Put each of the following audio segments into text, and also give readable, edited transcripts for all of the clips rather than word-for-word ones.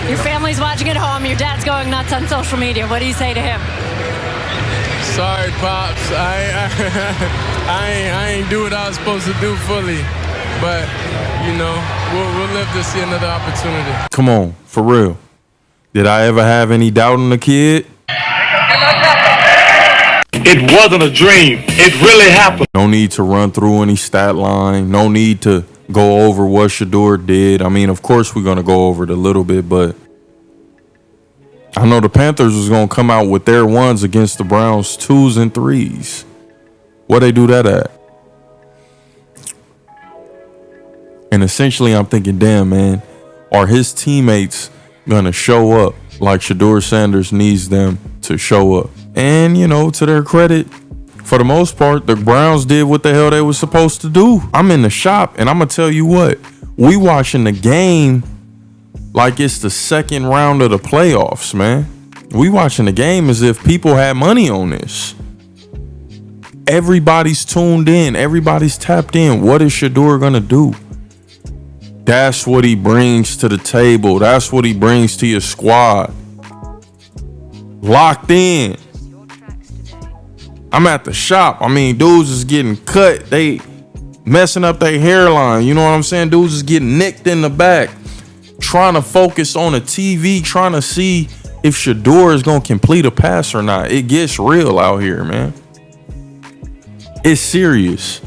Your family's watching at home. Your dad's going nuts on social media. What do you say to him? Sorry, Pops. I ain't do what I was supposed to do fully. But, we'll live to see another opportunity. Come on, for real. Did I ever have any doubt in the kid? It wasn't a dream. It really happened. No need to run through any stat line. No need to go over what Shedeur did. I mean, of course we're going to go over it a little bit, but I know the Panthers was going to come out with their ones against the Browns 2s and 3s. What they do that at? And essentially I'm thinking, damn, man, are his teammates going to show up like Shedeur Sanders needs them to show up? And, to their credit, for the most part, the Browns did what the hell they were supposed to do. I'm in the shop, and I'm going to tell you what. We watching the game like it's the second round of the playoffs, man. We watching the game as if people had money on this. Everybody's tuned in. Everybody's tapped in. What is Shedeur going to do? That's what he brings to the table. That's what he brings to your squad. Locked in. I'm at the shop. I mean, dudes is getting cut. They messing up their hairline. You know what I'm saying? Dudes is getting nicked in the back. Trying to focus on the TV. Trying to see if Shedeur is going to complete a pass or not. It gets real out here, man. It's serious.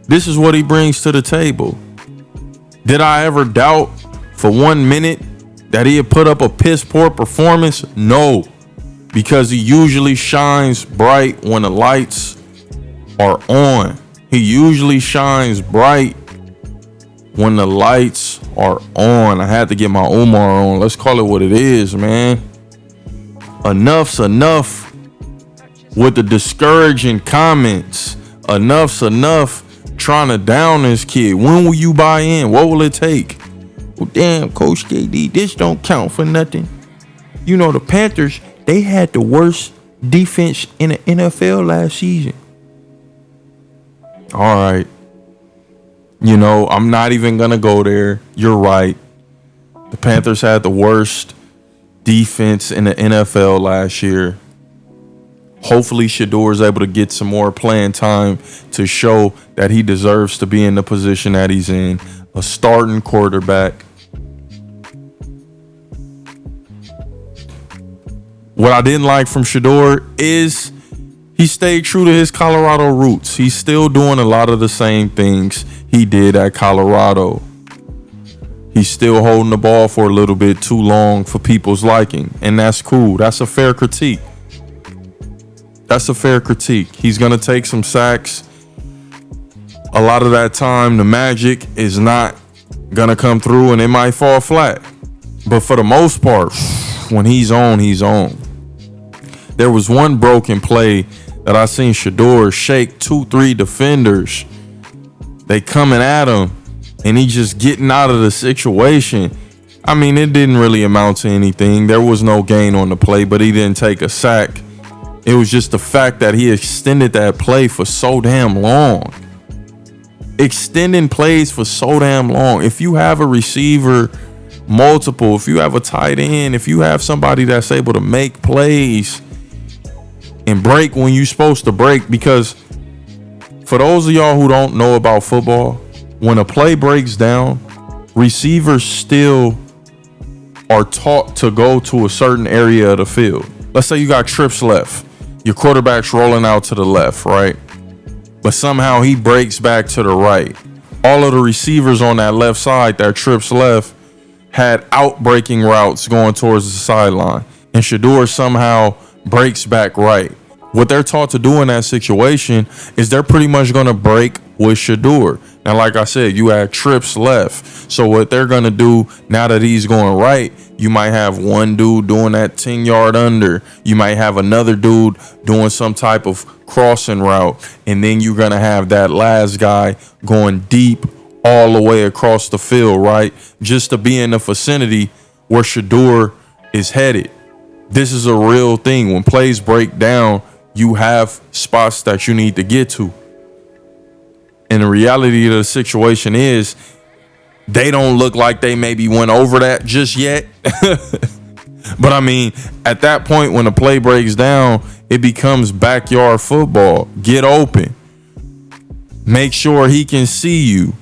This is what he brings to the table. Did I ever doubt for 1 minute that he'd put up a piss poor performance? No. Because he usually shines bright when the lights are on. He usually shines bright when the lights are on. I had to get my Omar on. Let's call it what it is, man. Enough's enough with the discouraging comments. Enough's enough trying to down this kid. When will you buy in? What will it take? Well, damn, Coach KD, this don't count for nothing. The Panthers, they had the worst defense in the NFL last season. All right. I'm not even going to go there. You're right. The Panthers had the worst defense in the NFL last year. Hopefully Shedeur is able to get some more playing time to show that he deserves to be in the position that he's in. A starting quarterback. What I didn't like from Shedeur is he stayed true to his Colorado roots. He's still doing a lot of the same things he did at Colorado. He's still holding the ball for a little bit too long for people's liking. And that's cool. That's a fair critique. That's a fair critique. He's going to take some sacks. A lot of that time, the magic is not going to come through and it might fall flat. But for the most part, when he's on, he's on. There was one broken play that I seen Shedeur shake 2-3 defenders. They coming at him and he just getting out of the situation. I mean, it didn't really amount to anything. There was no gain on the play, but he didn't take a sack. It was just the fact that he extended that play for so damn long. Extending plays for so damn long. If you have a receiver, multiple, if you have a tight end, if you have somebody that's able to make plays and break when you're supposed to break, because for those of y'all who don't know about football, when a play breaks down, receivers still are taught to go to a certain area of the field. Let's say you got trips left. Your quarterback's rolling out to the left, right? But somehow he breaks back to the right. All of the receivers on that left side, that trips left, had out-breaking routes going towards the sideline. And Shedeur somehow breaks back right. What they're taught to do in that situation is they're pretty much going to break with Shedeur. Now, like I said, you had trips left. So what they're going to do now that he's going right, you might have one dude doing that 10-yard under. You might have another dude doing some type of crossing route. And then you're going to have that last guy going deep all the way across the field, right? Just to be in the vicinity where Shedeur is headed. This is a real thing. When plays break down, you have spots that you need to get to. And the reality of the situation is They don't look like they maybe went over that just yet. But I mean, at that point when the play breaks down, it becomes backyard football. Get open. Make sure he can see you.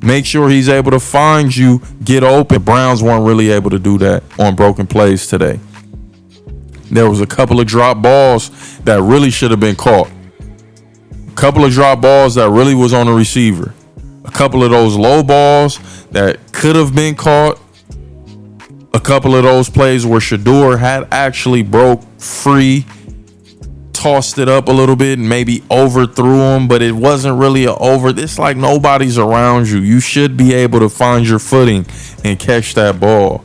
Make sure he's able to find you. Get open. The Browns weren't really able to do that on broken plays today. There was a couple of drop balls that really should have been caught. A couple of drop balls that really was on the receiver. A couple of those low balls that could have been caught. A couple of those plays where Shedeur had actually broke free, tossed it up a little bit and maybe overthrew him, but it wasn't really an over. It's like nobody's around you. You should be able to find your footing and catch that ball.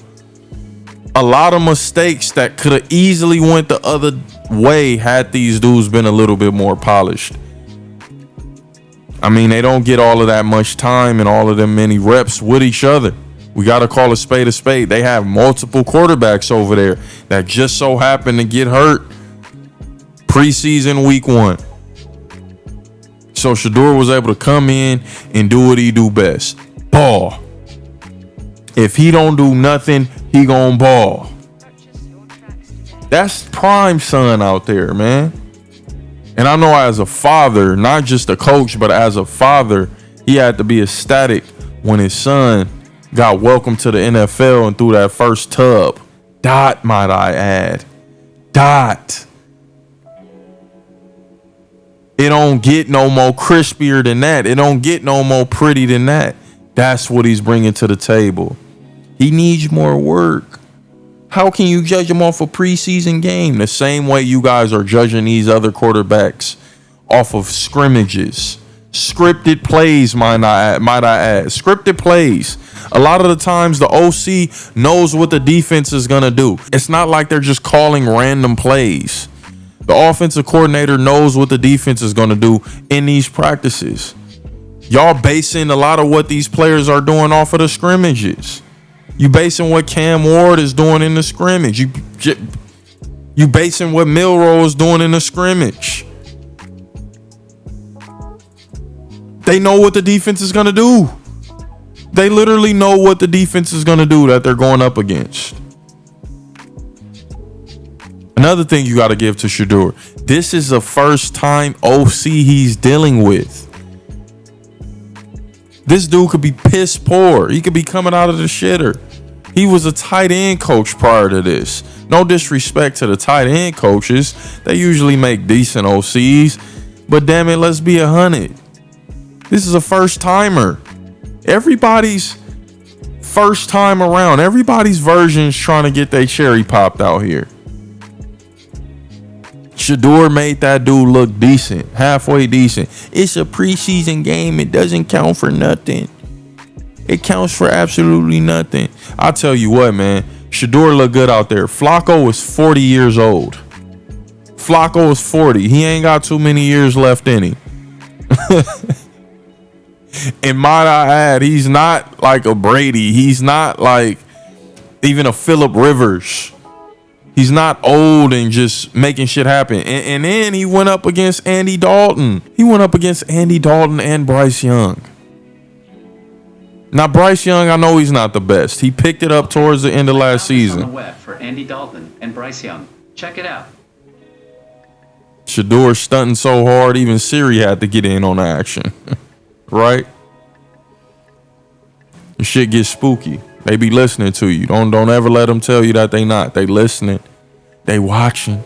A lot of mistakes that could have easily went the other way had these dudes been a little bit more polished. I mean, they don't get all of that much time and all of them many reps with each other. We got to call a spade a spade. They have multiple quarterbacks over there that just so happen to get hurt preseason week 1. So Shedeur was able to come in and do what he do best. Ball. If he don't do nothing, he gonna ball. That's prime son out there, man. And I know as a father, not just a coach, but as a father, he had to be ecstatic when his son got welcomed to the NFL and threw that first tub. Dot, might I add. Dot. It don't get no more crispier than that. It don't get no more pretty than that. That's what he's bringing to the table. He needs more work. How can you judge him off a preseason game? The same way you guys are judging these other quarterbacks off of scrimmages. Scripted plays, might I add. Scripted plays. A lot of the times the OC knows what the defense is going to do. It's not like they're just calling random plays. The offensive coordinator knows what the defense is going to do in these practices. Y'all basing a lot of what these players are doing off of the scrimmages. You basing what Cam Ward is doing in the scrimmage. You basing what Milroe is doing in the scrimmage. They know what the defense is going to do. They literally know what the defense is going to do that they're going up against. Another thing you got to give to Shedeur. This is the first time OC he's dealing with. This dude could be piss poor. He could be coming out of the shitter. He was a tight end coach prior to this. No disrespect to the tight end coaches. They usually make decent OCs. But damn it, let's be 100. This is a first timer. Everybody's first time around. Everybody's version's trying to get their cherry popped out here. Shedeur made that dude look decent, halfway decent. It's a preseason game. It doesn't count for nothing. It counts for absolutely nothing. I'll tell you what, man. Shedeur looked good out there. Flacco is 40 years old. Flacco is 40. He ain't got too many years left in him. And might I add, he's not like a Brady. He's not like even a Phillip Rivers. He's not old and just making shit happen. And then he went up against Andy Dalton. He went up against Andy Dalton and Bryce Young. Now, Bryce Young, I know he's not the best. He picked it up towards the end of last season. On the web for Andy Dalton and Bryce Young. Check it out. Shedeur stunting so hard, even Siri had to get in on the action. Right? The shit gets spooky. They be listening to you. Don't ever let them tell you that they not. They listening. They watching.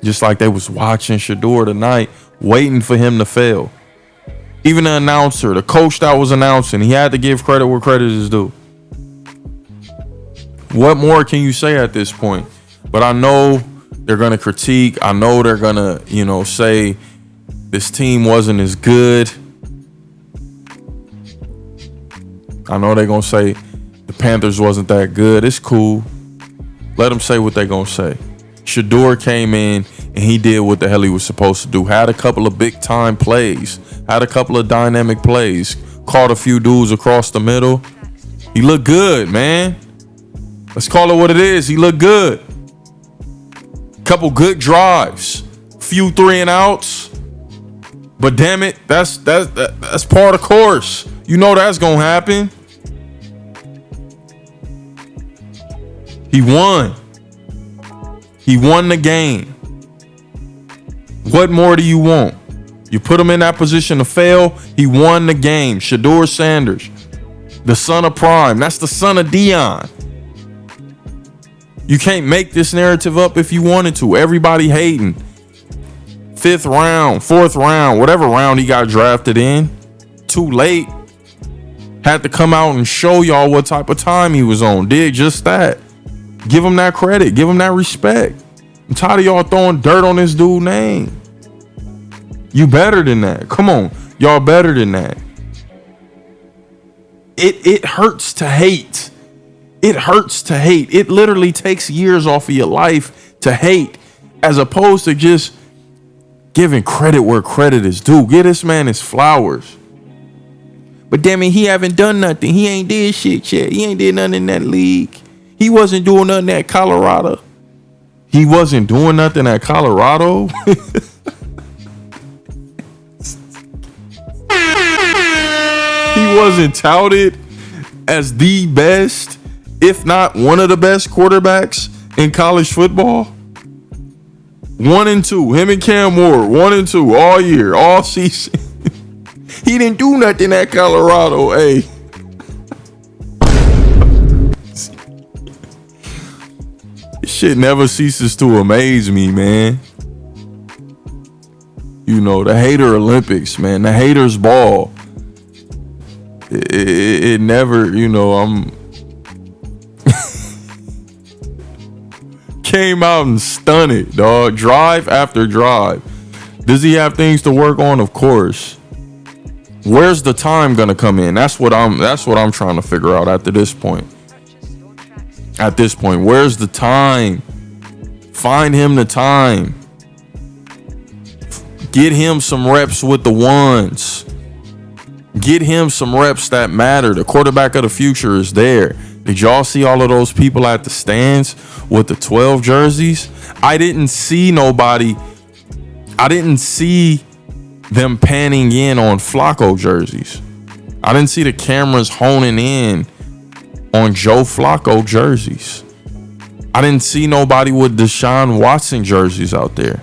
Just like they was watching Shedeur tonight, waiting for him to fail. Even the announcer, the coach that was announcing, he had to give credit where credit is due. What more can you say at this point? But I know they're going to critique. I know they're going to, say this team wasn't as good. I know they're going to say the Panthers wasn't that good. It's cool. Let them say what they're going to say. Shedeur came in and he did what the hell he was supposed to do. Had a couple of big time plays. Had a couple of dynamic plays. Caught a few dudes across the middle. He looked good, man. Let's call it what it is. He looked good. Couple good drives. Few 3 and outs. But damn it, that's part of the course. You know that's gonna happen. He won. He won the game. What more do you want? You put him in that position to fail. He won the game. Shedeur Sanders, the son of Prime. That's the son of Dion. You can't make this narrative up if you wanted to. Everybody hating. 5th round, 4th round, whatever round he got drafted in. Too late. Had to come out and show y'all what type of time he was on. Did just that. Give him that credit. Give him that respect. I'm tired of y'all throwing dirt on this dude's name. You better than that. Come on. Y'all better than that. It hurts to hate. It hurts to hate. It literally takes years off of your life to hate, as opposed to just giving credit where credit is due. Give this man his flowers. But damn it, he haven't done nothing. He ain't did shit yet. He ain't did nothing in that league. He wasn't doing nothing at Colorado. He wasn't doing nothing at Colorado. He wasn't touted as the best, if not one of the best quarterbacks in college football. 1 and 2, him and Cam Ward, 1 and 2 all year, all season. He didn't do nothing at Colorado, hey. This shit never ceases to amaze me, man. You know, the hater Olympics, man, the haters ball. It never, you know, came out and stunned it, dog. Drive after drive. Does he have things to work on? Of course. Where's the time gonna come in? That's what I'm trying to figure out at this point. At this point, where's the time? Find him the time. Get him some reps with the ones. Get him some reps that matter. The quarterback of the future is there. Did y'all see all of those people at the stands with the 12 jerseys? I didn't see nobody. I didn't see them panning in on Flacco jerseys. I didn't see the cameras honing in on Joe Flacco jerseys. I didn't see nobody with Deshaun Watson jerseys out there.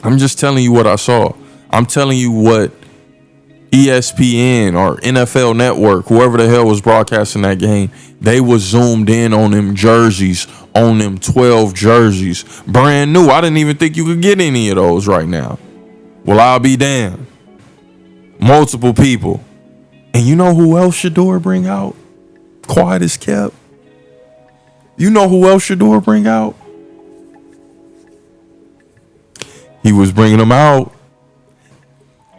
I'm just telling you what I saw. I'm telling you what ESPN or NFL Network, whoever the hell was broadcasting that game, they was zoomed in on them jerseys, on them 12 jerseys. Brand new. I didn't even think you could get any of those right now. Well, I'll be damned. Multiple people. And you know who else Shedeur bring out? Quiet as kept. You know who else Shedeur bring out? He was bringing them out.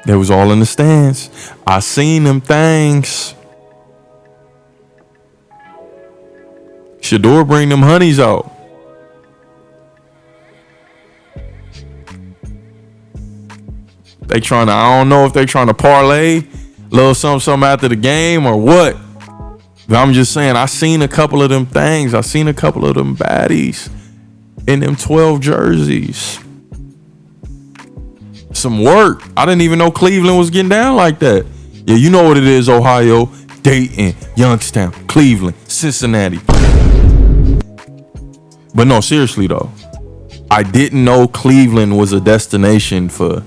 They was all in the stands. I seen them things. Shedeur bring them honeys out. They trying to, I don't know if they trying to parlay a little something after the game or what. But I'm just saying, I seen a couple of them things. I seen a couple of them baddies in them 12 jerseys. Some work. I didn't even know Cleveland was getting down like that. Yeah, you know what it is, Ohio, Dayton, Youngstown, Cleveland, Cincinnati. But no, seriously though, I didn't know Cleveland was a destination for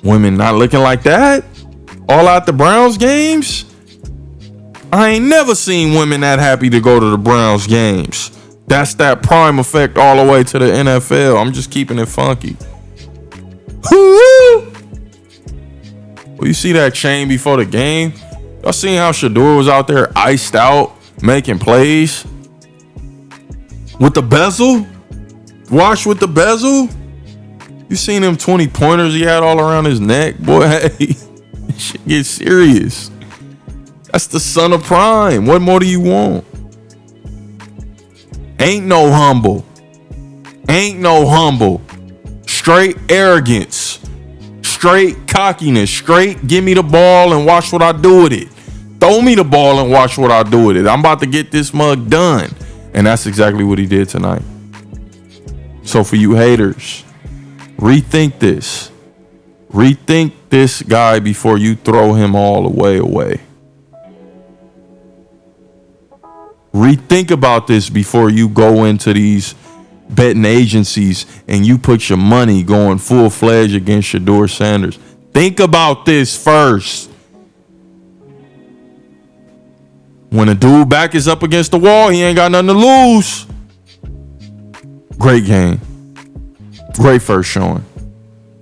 women not looking like that. All out the Browns games. I ain't never seen women that happy to go to the Browns games. That's that prime effect all the way to the NFL. I'm just keeping it funky. Well, you see that chain before the game? Y'all seen how Shedeur was out there iced out, making plays? With the bezel? Wash with the bezel? You seen them 20 pointers he had all around his neck? Boy, hey, shit get serious. That's the son of Prime. What more do you want? Ain't no humble. Ain't no humble. Straight arrogance. Straight cockiness. Straight give me the ball and watch what I do with it. Throw me the ball and watch what I do with it. I'm about to get this mug done. And that's exactly what he did tonight. So for you haters, rethink this. Rethink this guy before you throw him all the way away. Rethink about this before you go into these betting agencies and you put your money going full-fledged against Shedeur Sanders. Think about this first. When a dude back is up against the wall, he ain't got nothing to lose. Great game. Great first showing.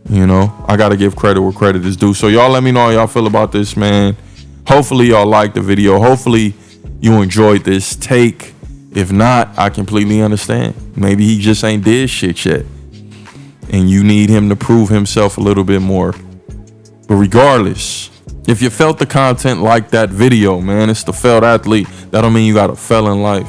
You know, I got to give credit where credit is due. So y'all let me know how y'all feel about this, man. Hopefully y'all liked the video. Hopefully you enjoyed this take. If not, I completely understand. Maybe he just ain't did shit yet. And you need him to prove himself a little bit more. But regardless, if you felt the content like that video, man, it's the failed athlete. That don't mean you got to fail in life.